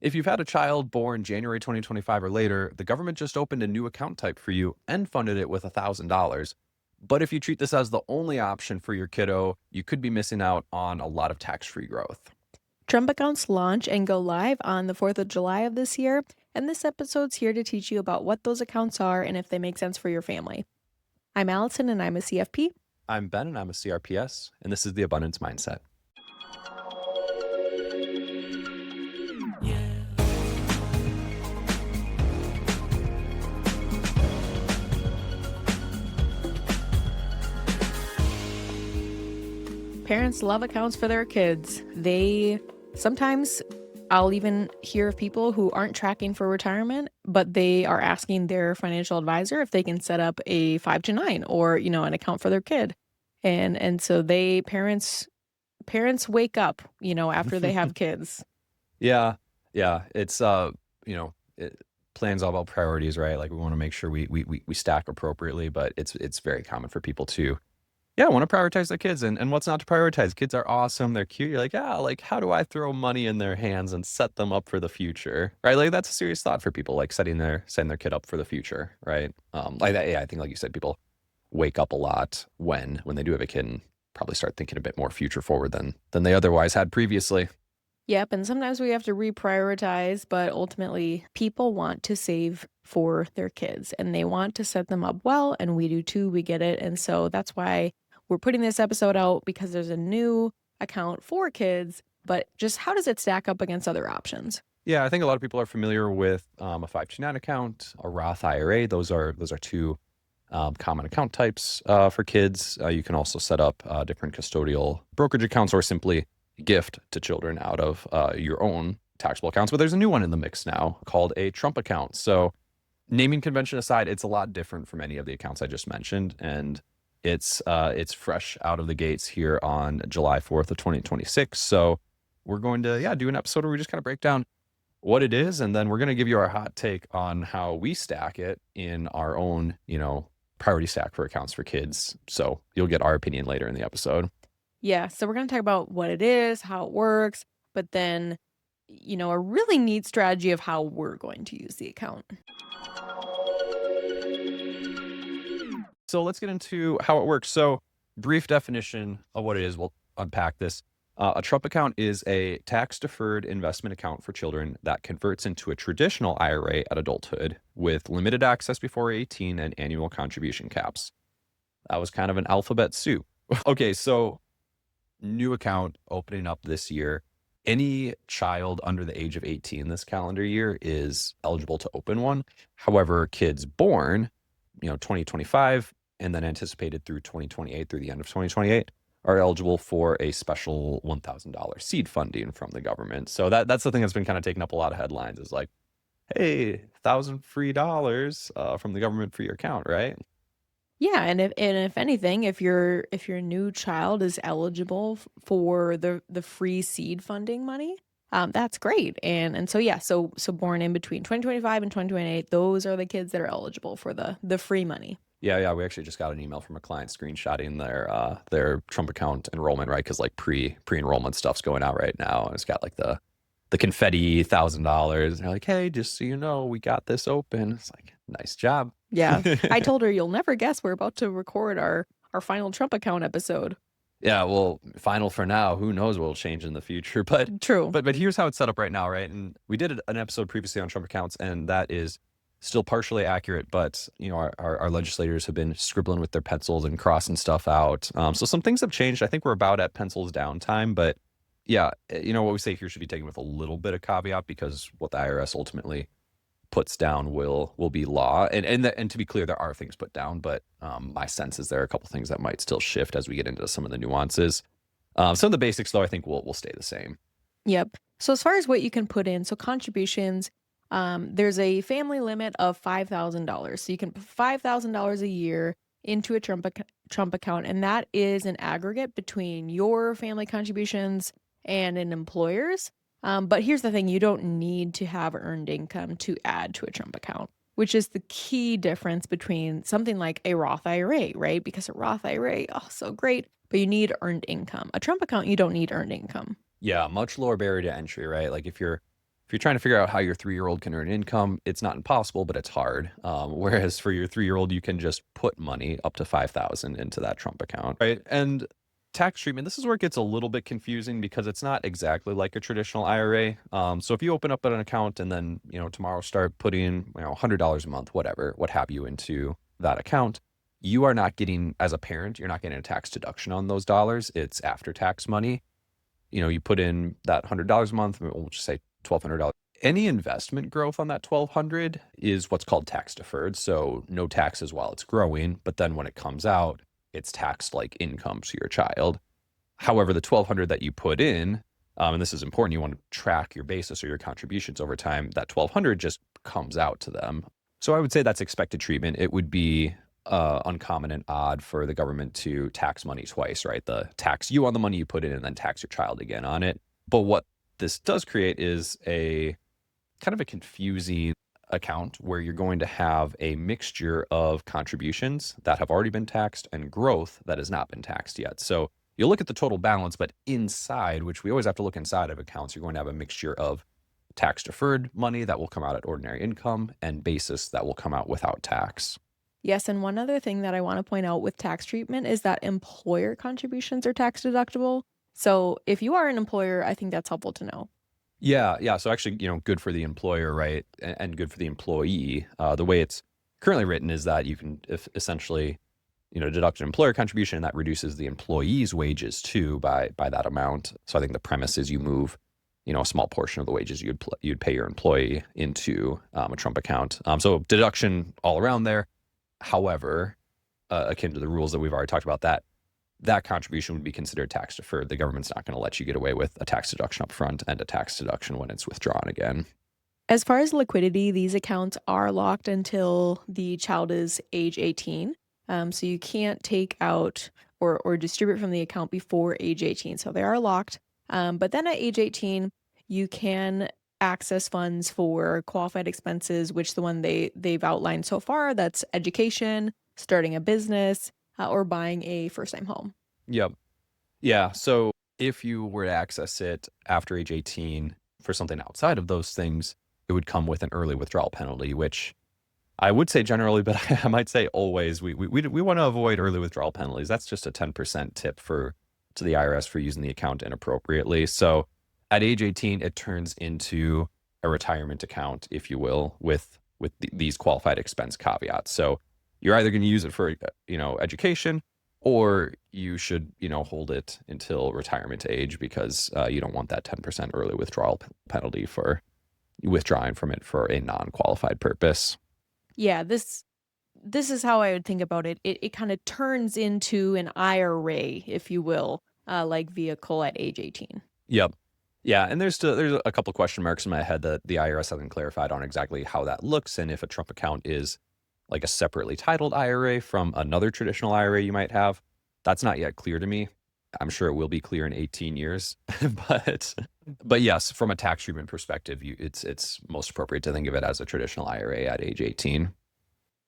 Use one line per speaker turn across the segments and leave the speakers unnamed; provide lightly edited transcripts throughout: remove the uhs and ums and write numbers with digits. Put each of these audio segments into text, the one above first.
If you've had a child born January 2025 or later, the government just opened a new account type for you and funded it with $1,000. But if you treat this as the only option for your kiddo, you could be missing out on a lot of tax-free growth.
Trump accounts launch and go live on the 4th of July of this year, and this episode's here to teach you about what those accounts are and if they make sense for your family. I'm Allison and I'm a CFP.
I'm Ben and I'm a CRPS, and this is the Abundance Mindset.
Parents love accounts for their kids. Sometimes I'll even hear of people who aren't tracking for retirement, but they are asking their financial advisor if they can set up a 529 or, an account for their kid. And so parents wake up, after they have kids.
Yeah. It's plans all about priorities, right? Like we want to make sure we stack appropriately, but it's very common for people to want to prioritize their kids and what's not to prioritize. Kids are awesome. They're cute. You're like, like how do I throw money in their hands and set them up for the future? Right. Like that's a serious thought for people, like setting their kid up for the future. Right. Like that. Yeah. I think like you said, people wake up a lot when they do have a kid and probably start thinking a bit more future forward than they otherwise had previously.
Yep. And sometimes we have to reprioritize, but ultimately people want to save for their kids and they want to set them up well. And we do too. We get it. And so that's why we're putting this episode out, because there's a new account for kids, but just how does it stack up against other options?
Yeah, I think a lot of people are familiar with a 529 account, a Roth IRA. Those are two common account types for kids. You can also set up different custodial brokerage accounts or simply gift to children out of your own taxable accounts. But there's a new one in the mix now called a Trump account. So naming convention aside, it's a lot different from any of the accounts I just mentioned. And it's fresh out of the gates here on July 4th of 2026. So we're going to do an episode where we just kind of break down what it is, and then we're going to give you our hot take on how we stack it in our own, priority stack for accounts for kids. So you'll get our opinion later in the episode.
Yeah, so we're going to talk about what it is, how it works, but then, a really neat strategy of how we're going to use the account.
So let's get into how it works. So brief definition of what it is. We'll unpack this. A Trump account is a tax-deferred investment account for children that converts into a traditional IRA at adulthood with limited access before 18 and annual contribution caps. That was kind of an alphabet soup. Okay, so new account opening up this year. Any child under the age of 18 this calendar year is eligible to open one. However, kids born, 2025 and then anticipated through 2028, through the end of 2028, are eligible for a special $1,000 seed funding from the government. So that's the thing that's been kind of taking up a lot of headlines, is like, hey, $1,000 free from the government for your account, right?
Yeah, and if anything, if your new child is eligible for the free seed funding money, that's great. And so born in between 2025 and 2028, those are the kids that are eligible for the free money.
Yeah. We actually just got an email from a client screenshotting their Trump account enrollment, right? Because like pre-enrollment stuff's going out right now, and it's got like the confetti $1,000. They're like, hey, just so you know, we got this open. It's like, nice job.
Yeah, I told her, you'll never guess we're about to record our final Trump account episode.
Yeah, well, final for now. Who knows what will change in the future? But
true.
But here's how it's set up right now, right? And we did an episode previously on Trump accounts, and that is still partially accurate. But our legislators have been scribbling with their pencils and crossing stuff out. So some things have changed. I think we're about at pencils down time. But yeah, what we say here should be taken with a little bit of caveat, because what the IRS ultimately puts down will be law. And to be clear, there are things put down, but my sense is there are a couple things that might still shift as we get into some of the nuances. Some of the basics, though, I think will stay the same.
Yep. So as far as what you can put in, so contributions, there's a family limit of $5,000. So you can put $5,000 a year into a Trump account, and that is an aggregate between your family contributions and an employer's. But here's the thing, you don't need to have earned income to add to a Trump account, which is the key difference between something like a Roth IRA, right? Because a Roth IRA, so great, but you need earned income. A Trump account, you don't need earned income.
Yeah, much lower barrier to entry, right? Like if you're you're trying to figure out how your 3-year-old can earn income, it's not impossible, but it's hard. Whereas for your 3-year-old, you can just put money up to 5,000 into that Trump account, right? And tax treatment, this is where it gets a little bit confusing because it's not exactly like a traditional IRA. So if you open up an account and then, tomorrow start putting, $100 a month, whatever, what have you, into that account, you are not getting, as a parent, you're not getting a tax deduction on those dollars. It's after tax money. You put in that $100 a month, we'll just say $1,200. Any investment growth on that $1,200 is what's called tax deferred. So no taxes while it's growing, but then when it comes out, it's taxed like income to your child. However, the $1,200 that you put in, and this is important, you want to track your basis or your contributions over time, that $1,200 just comes out to them. So I would say that's expected treatment. It would be uncommon and odd for the government to tax money twice, right? The tax you on the money you put in and then tax your child again on it. But what this does create is a kind of a confusing account where you're going to have a mixture of contributions that have already been taxed and growth that has not been taxed yet. So you'll look at the total balance, but inside, which we always have to look inside of accounts, you're going to have a mixture of tax deferred money that will come out at ordinary income and basis that will come out without tax.
Yes, and one other thing that I want to point out with tax treatment is that employer contributions are tax deductible. So if you are an employer, I think that's helpful to know.
Yeah. So actually, good for the employer, right? And good for the employee. The way it's currently written is that you can essentially, deduct an employer contribution, and that reduces the employee's wages too by that amount. So I think the premise is you move, a small portion of the wages you'd pay your employee into a Trump account. So deduction all around there. However, akin to the rules that we've already talked about, that contribution would be considered tax deferred. The government's not going to let you get away with a tax deduction up front and a tax deduction when it's withdrawn again.
As far as liquidity, these accounts are locked until the child is age 18. So you can't take out or distribute from the account before age 18. So they are locked. But then at age 18, you can access funds for qualified expenses, which the one they've outlined so far, that's education, starting a business, or buying a first-time home.
Yep. Yeah. So if you were to access it after age 18 for something outside of those things, it would come with an early withdrawal penalty, which I would say generally, but I might say always, we want to avoid early withdrawal penalties. That's just a 10% tip to the IRS for using the account inappropriately. So at age 18, it turns into a retirement account, if you will, with these qualified expense caveats. So you're either going to use it for, education, or you should, hold it until retirement age because you don't want that 10% early withdrawal penalty for withdrawing from it for a non-qualified purpose.
Yeah, this is how I would think about it. It kind of turns into an IRA, if you will, like vehicle at age 18.
Yep. Yeah, and there's a couple question marks in my head that the IRS hasn't clarified on exactly how that looks and if a Trump account is like a separately titled IRA from another traditional IRA you might have. That's not yet clear to me. I'm sure it will be clear in 18 years, but yes, from a tax treatment perspective, it's most appropriate to think of it as a traditional IRA at age 18.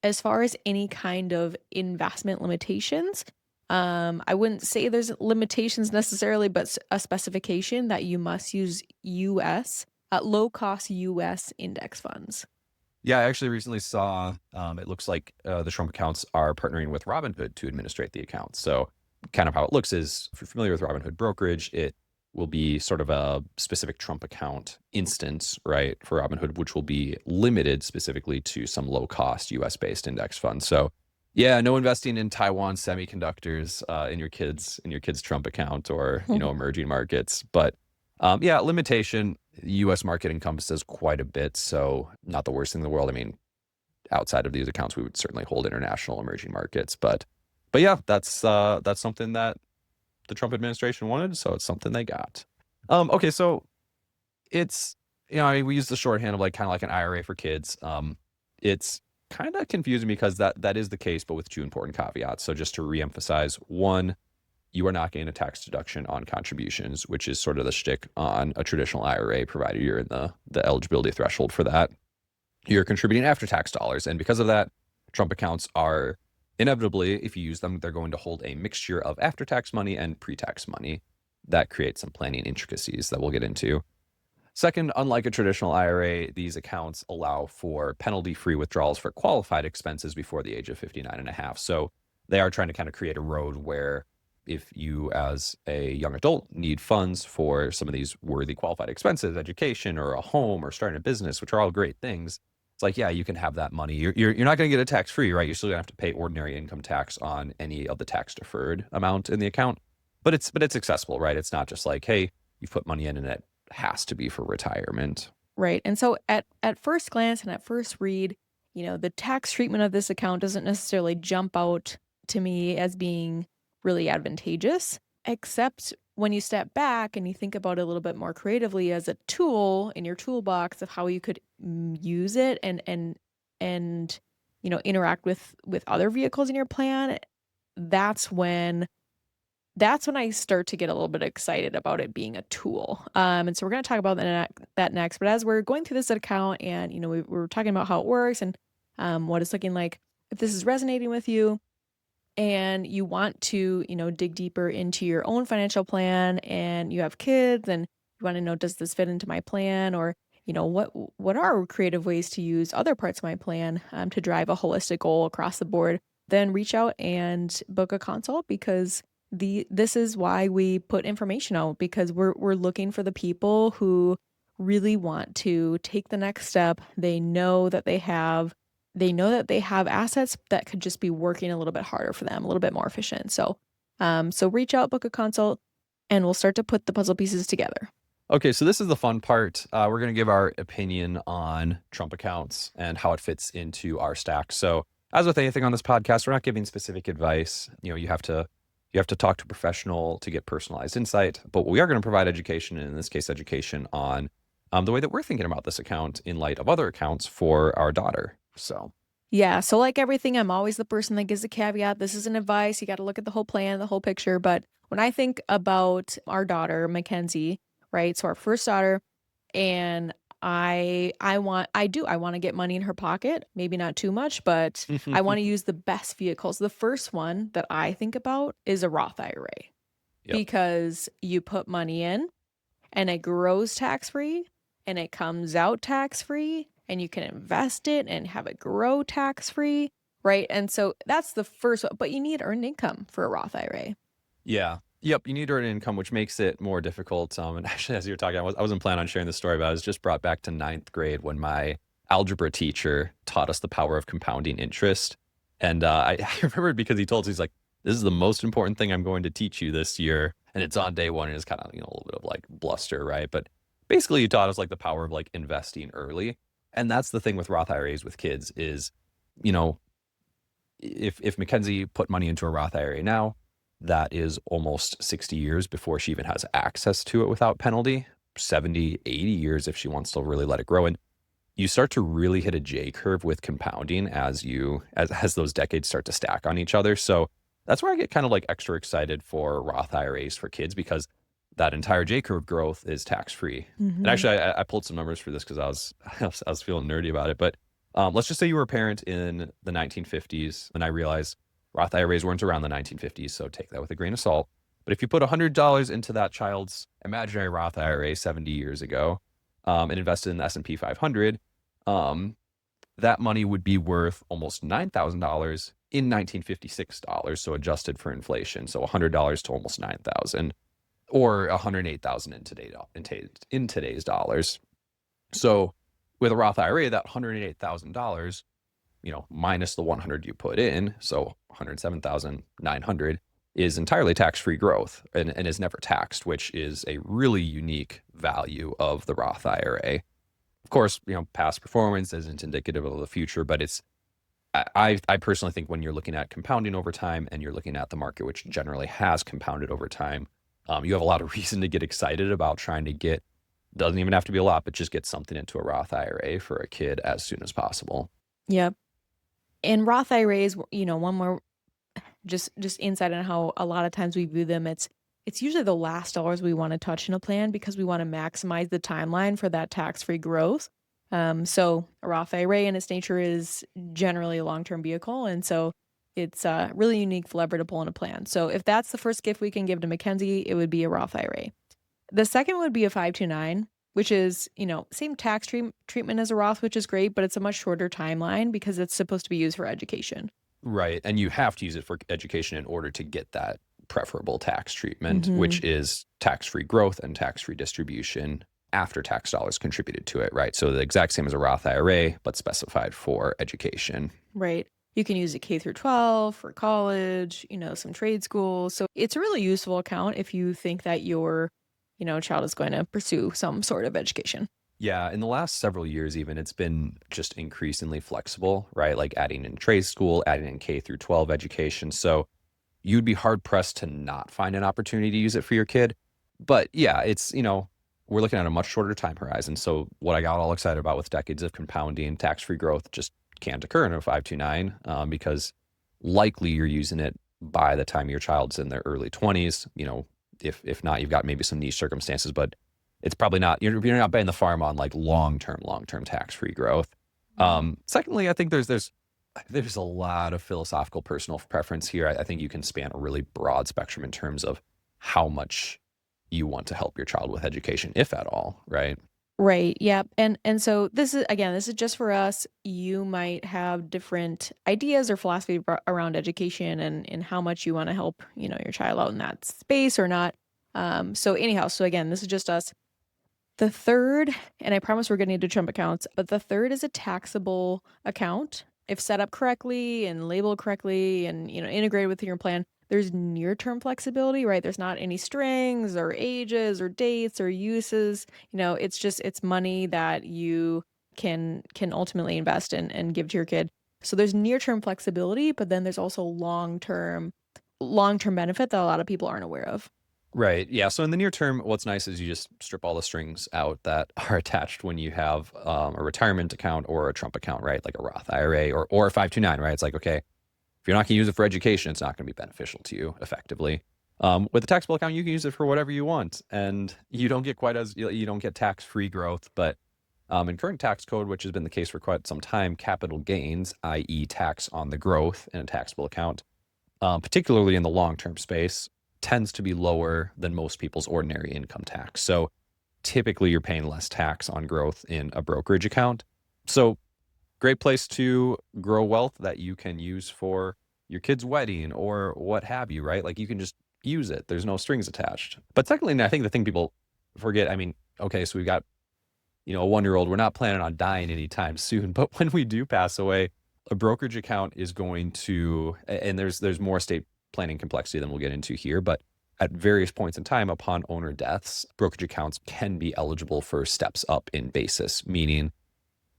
As far as any kind of investment limitations, I wouldn't say there's limitations necessarily, but a specification that you must use low-cost US index funds.
Yeah, I actually recently saw, it looks like the Trump accounts are partnering with Robinhood to administrate the accounts. So kind of how it looks is, if you're familiar with Robinhood Brokerage, it will be sort of a specific Trump account instance, right, for Robinhood, which will be limited specifically to some low-cost US-based index funds. So yeah, no investing in Taiwan semiconductors in your kids' Trump account or emerging markets. But yeah, limitation. The U.S. market encompasses quite a bit, so not the worst thing in the world. I mean, outside of these accounts, we would certainly hold international emerging markets. But yeah, that's something that the Trump administration wanted, so it's something they got. Okay, so it's we use the shorthand of kind of like an IRA for kids. It's kind of confusing because that is the case, but with two important caveats. So just to reemphasize, one, you are not getting a tax deduction on contributions, which is sort of the shtick on a traditional IRA, provided you're in the eligibility threshold for that. You're contributing after tax dollars. And because of that, Trump accounts are inevitably, if you use them, they're going to hold a mixture of after tax money and pre-tax money. That creates some planning intricacies that we'll get into. Second, unlike a traditional IRA, these accounts allow for penalty-free withdrawals for qualified expenses before the age of 59 and a half. So they are trying to kind of create a road where if you as a young adult need funds for some of these worthy qualified expenses, education or a home or starting a business, which are all great things, it's like, yeah, you can have that money. You're not going to get it tax-free, right? You're still going to have to pay ordinary income tax on any of the tax-deferred amount in the account. But it's accessible, right? It's not just like, hey, you put money in and it has to be for retirement.
Right. And so at first glance and at first read, the tax treatment of this account doesn't necessarily jump out to me as being really advantageous, except when you step back and you think about it a little bit more creatively as a tool in your toolbox of how you could use it and interact with other vehicles in your plan. That's when that's when I start to get a little bit excited about it being a tool. And so we're going to talk about that next. But as we're going through this account and, we're talking about how it works and what it's looking like, if this is resonating with you and you want to, dig deeper into your own financial plan and you have kids and you want to know, does this fit into my plan? Or, what are creative ways to use other parts of my plan to drive a holistic goal across the board? Then reach out and book a consult because this is why we put information out, because we're looking for the people who really want to take the next step. They know that they have assets that could just be working a little bit harder for them, a little bit more efficient. So reach out, book a consult, and we'll start to put the puzzle pieces together.
Okay, so this is the fun part. We're going to give our opinion on Trump accounts and how it fits into our stack. So as with anything on this podcast, we're not giving specific advice. You have to talk to a professional to get personalized insight, but we are going to provide education, and in this case, education on the way that we're thinking about this account in light of other accounts for our daughter. So
yeah, so like everything, I'm always the person that gives a caveat. This isn't advice. You got to look at the whole plan, the whole picture. But when I think about our daughter, Mackenzie, right? So our first daughter, and I want to get money in her pocket, maybe not too much, but I want to use the best vehicles. The first one that I think about is a Roth IRA.
Yep.
Because you put money in and it grows tax-free and it comes out tax-free and you can invest it and have it grow tax-free, right? And so that's the first one, but you need earned income for a Roth IRA.
Yeah. Yep. You need earned income, which makes it more difficult. And actually, as you were talking, I wasn't planning on sharing this story, but I was just brought back to 9th grade when my algebra teacher taught us the power of compounding interest. And I remember it because he told us, he's like, this is the most important thing I'm going to teach you this year. And it's on day one. And it's kind of, a little bit of like bluster, right? But basically, he taught us like the power of like investing early. And that's the thing with Roth IRAs with kids is, if Mackenzie put money into a Roth IRA now, that is almost 60 years before she even has access to it without penalty, 70, 80 years if she wants to really let it grow. And you start to really hit a J curve with compounding as those decades start to stack on each other. So that's where I get kind of like extra excited for Roth IRAs for kids, because that entire J curve growth is tax-free. And actually, I pulled some numbers for this because I was feeling nerdy about it. But let's just say you were a parent in the 1950s, and I realize Roth IRAs weren't around the 1950s, so take that with a grain of salt. But if you put $100 into that child's imaginary Roth IRA 70 years ago and invested in the S&P 500, that money would be worth almost $9,000 in 1956 dollars, so adjusted for inflation. So $100 to almost $9,000, or $108,000 in today's dollars. So with a Roth IRA, that $108,000, minus the 100 you put in, so 107,900, is entirely tax-free growth and is never taxed, which is a really unique value of the Roth IRA. Of course, past performance isn't indicative of the future, but I personally think when you're looking at compounding over time and you're looking at the market, which generally has compounded over time, you have a lot of reason to get excited about trying to doesn't even have to be a lot, but just get something into a Roth IRA for a kid as soon as possible.
Yep. And Roth IRAs, one more just insight on how a lot of times we view them. It's usually the last dollars we want to touch in a plan because we want to maximize the timeline for that tax-free growth. So a Roth IRA in its nature is generally a long-term vehicle. And so it's a really unique lever to pull in a plan. So if that's the first gift we can give to Mackenzie, it would be a Roth IRA. The second would be a 529. which is, same tax treatment as a Roth, which is great, but it's a much shorter timeline because it's supposed to be used for education.
Right. And you have to use it for education in order to get that preferable tax treatment,
Hmm.
which is tax-free growth and tax-free distribution after tax dollars contributed to it, right? So the exact same as a Roth IRA, but specified for education.
Right. You can use it K through 12 for college, some trade schools. So it's a really useful account if you think that your, child is going to pursue some sort of education.
Yeah, in the last several years even, it's been just increasingly flexible, right? Like adding in trade school, adding in K through 12 education. So you'd be hard pressed to not find an opportunity to use it for your kid. But yeah, we're looking at a much shorter time horizon. So what I got all excited about with decades of compounding, tax-free growth just can't occur in a 529 because likely you're using it by the time your child's in their early 20s. If not, you've got maybe some niche circumstances, but it's probably not, you're not betting the farm on like long-term tax-free growth.
Mhm.
Secondly, I think there's a lot of philosophical personal preference here. I think you can span a really broad spectrum in terms of how much you want to help your child with education, if at all, right?
Right. Yep. And so this is just for us. You might have different ideas or philosophy around education and how much you want to help, your child out in that space or not. So anyhow, so again, this is just us. The third, and I promise we're getting into Trump accounts, but the third is a taxable account. If set up correctly and labeled correctly and integrated with your plan, there's near-term flexibility, right? There's not any strings or ages or dates or uses. It's money that you can ultimately invest in and give to your kid. So there's near-term flexibility, but then there's also long-term benefit that a lot of people aren't aware of.
Right. Yeah. So in the near term, what's nice is you just strip all the strings out that are attached when you have a retirement account or a Trump account, right? Like a Roth IRA or a 529, right? It's like, okay, if you're not going to use it for education, it's not going to be beneficial to you effectively. With a taxable account, you can use it for whatever you want, and you don't get you don't get tax-free growth. But in current tax code, which has been the case for quite some time, capital gains, i.e., tax on the growth in a taxable account, particularly in the long-term space, tends to be lower than most people's ordinary income tax. So typically, you're paying less tax on growth in a brokerage account. So great place to grow wealth that you can use for your kid's wedding or what have you, right? Like you can just use it. There's no strings attached. But secondly, and I think the thing people forget, I mean, okay, so we've got, a 1-year-old, we're not planning on dying anytime soon, but when we do pass away, a brokerage account is going to, and there's more estate planning complexity than we'll get into here, but at various points in time upon owner deaths, brokerage accounts can be eligible for steps up in basis, meaning,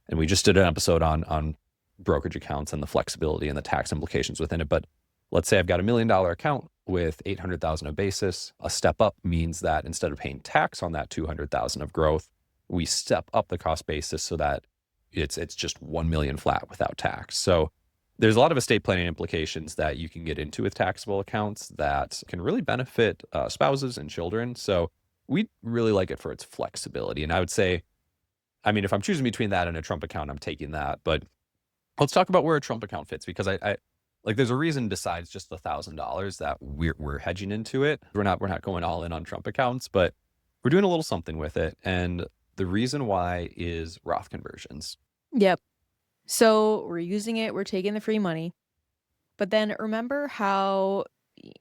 and we just did an episode on brokerage accounts and the flexibility and the tax implications within it. But let's say I've got $1 million account with 800,000 of basis. A step up means that instead of paying tax on that 200,000 of growth, we step up the cost basis so that it's just 1 million flat without tax. So there's a lot of estate planning implications that you can get into with taxable accounts that can really benefit spouses and children. So we really like it for its flexibility. And I would say, I mean, if I'm choosing between that and a Trump account, I'm taking that. But let's talk about where a Trump account fits because I like there's a reason besides just the $1,000 that we're hedging into it. We're not going all in on Trump accounts, but we're doing a little something with it. And the reason why is Roth conversions.
Yep. So we're using it, we're taking the free money. But then remember how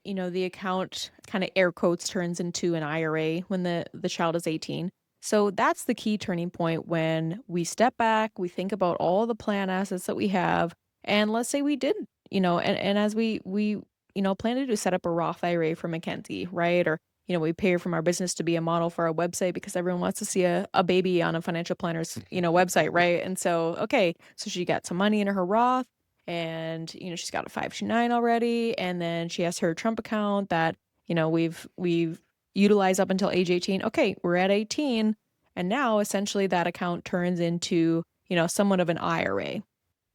the account kind of air quotes turns into an IRA when the child is 18. So that's the key turning point when we step back, we think about all the plan assets that we have, and let's say we did, and as we plan to do set up a Roth IRA for Mackenzie, right? Or we pay from our business to be a model for our website because everyone wants to see a baby on a financial planner's, website, right? And so, okay, so she got some money in her Roth and she's got a 529 already, and then she has her Trump account that we've utilized up until age 18. Okay, we're at 18, and now essentially that account turns into somewhat of an IRA.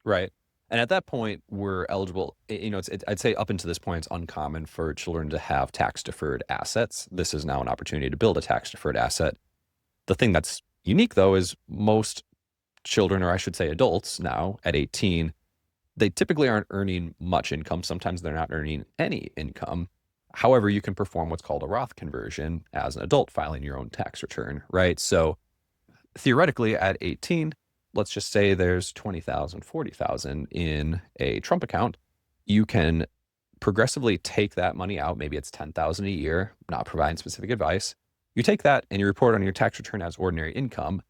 Right. And at that point, we're eligible. I'd say up until this point, it's uncommon for children to have tax deferred assets. This is now an opportunity to build a tax deferred asset. The thing that's unique, though, is most children, or I should say adults now at 18, they typically aren't earning much income. Sometimes they're not earning any income. However, you can perform what's called a Roth conversion as an adult filing your own tax return, right? So theoretically at 18, let's just say there's 20,000, 40,000 in a Trump account. You can progressively take that money out. Maybe it's 10,000 a year, not providing specific advice. You take that and you report on your tax return as ordinary income.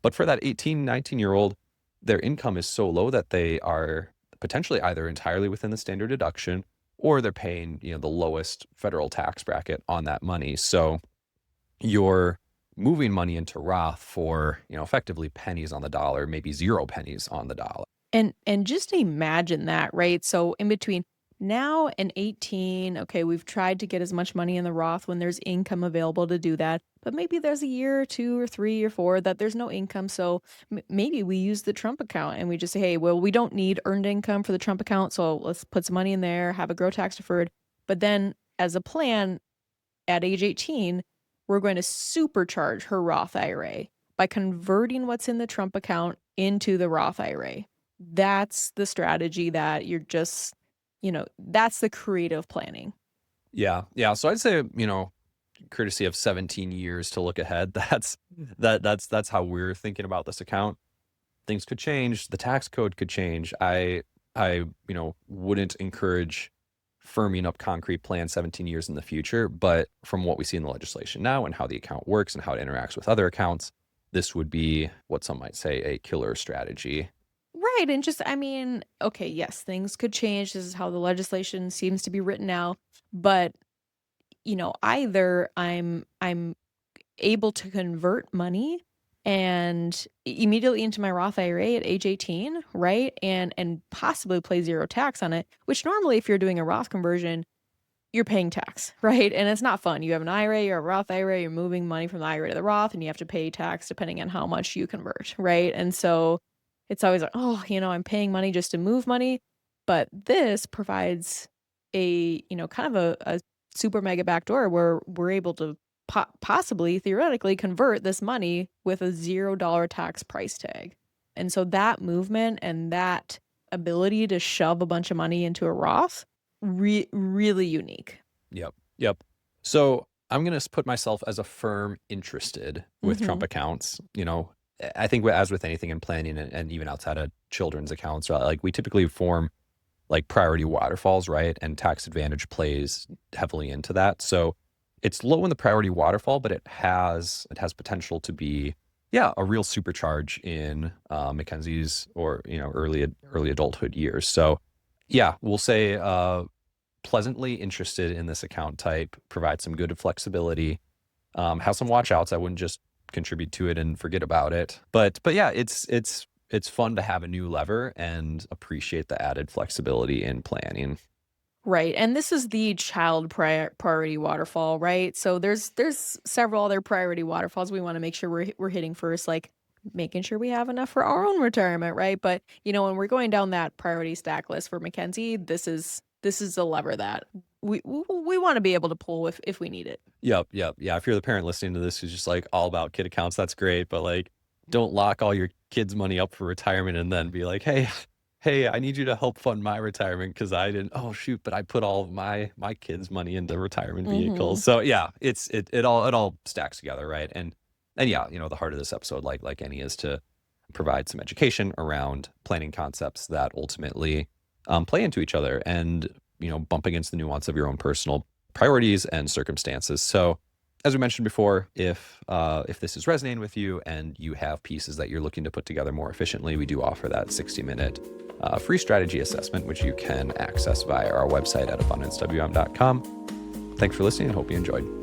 But for that 18, 19-year-old, their income is so low that they are potentially either entirely within the standard deduction or they're paying, the lowest federal tax bracket on that money. So you're moving money into Roth for, effectively pennies on the dollar, maybe 0 pennies on the dollar.
And just imagine that, right? So in between now and 18, okay, we've tried to get as much money in the Roth when there's income available to do that, but maybe there's a year or 2 or 3 or 4 that there's no income. So maybe we use the Trump account and we just say, hey, well, we don't need earned income for the Trump account, so let's put some money in there, have it grow tax deferred. But then as a plan at age 18, we're going to supercharge her Roth IRA by converting what's in the Trump account into the Roth IRA. That's the strategy that you're just, that's the creative planning.
Yeah. Yeah. So I'd say, courtesy of 17 years to look ahead, that's how we're thinking about this account. Things could change. The tax code could change. I wouldn't encourage firming up concrete plans 17 years in the future, but from what we see in the legislation now and how the account works and how it interacts with other accounts, this would be what some might say a killer strategy.
Right. And just, okay, yes, things could change. This is how the legislation seems to be written now. But, either I'm able to convert money and immediately into my Roth IRA at age 18, right? And possibly pay 0 tax on it, which normally if you're doing a Roth conversion, you're paying tax, right? And it's not fun. You have an IRA or a Roth IRA, you're moving money from the IRA to the Roth, and you have to pay tax depending on how much you convert, right? And so it's always like, oh, I'm paying money just to move money. But this provides a, kind of a super mega backdoor where we're able to possibly, theoretically, convert this money with a $0 tax price tag. And so that movement and that ability to shove a bunch of money into a Roth, really unique.
Yep. So I'm going to put myself as a firm interested with Trump accounts. I think as with anything in planning and even outside of children's accounts, right, like we typically form like priority waterfalls, right? And tax advantage plays heavily into that. So it's low in the priority waterfall, but it has potential to be, a real supercharge in Mackenzie's or early adulthood years. So we'll say pleasantly interested in this account type, provide some good flexibility, have some watch outs. I wouldn't just contribute to it and forget about it. But yeah, it's fun to have a new lever and appreciate the added flexibility in planning.
Right. And this is the child priority waterfall, right? So there's several other priority waterfalls we want to make sure we're hitting first, like making sure we have enough for our own retirement, right? But when we're going down that priority stack list for Mackenzie, this is a lever that we want to be able to pull if we need it.
Yep. Yeah. If you're the parent listening to this who's just like all about kid accounts, that's great. But like, don't lock all your kids' money up for retirement and then be like, hey, I need you to help fund my retirement because I didn't. Oh shoot! But I put all of my kids' money into retirement vehicles. So yeah, it all stacks together, right? And yeah, the heart of this episode, like any, is to provide some education around planning concepts that ultimately play into each other and bump against the nuance of your own personal priorities and circumstances. So as we mentioned before, if this is resonating with you and you have pieces that you're looking to put together more efficiently, we do offer that 60-minute free strategy assessment, which you can access via our website at abundancewm.com. Thanks for listening and hope you enjoyed.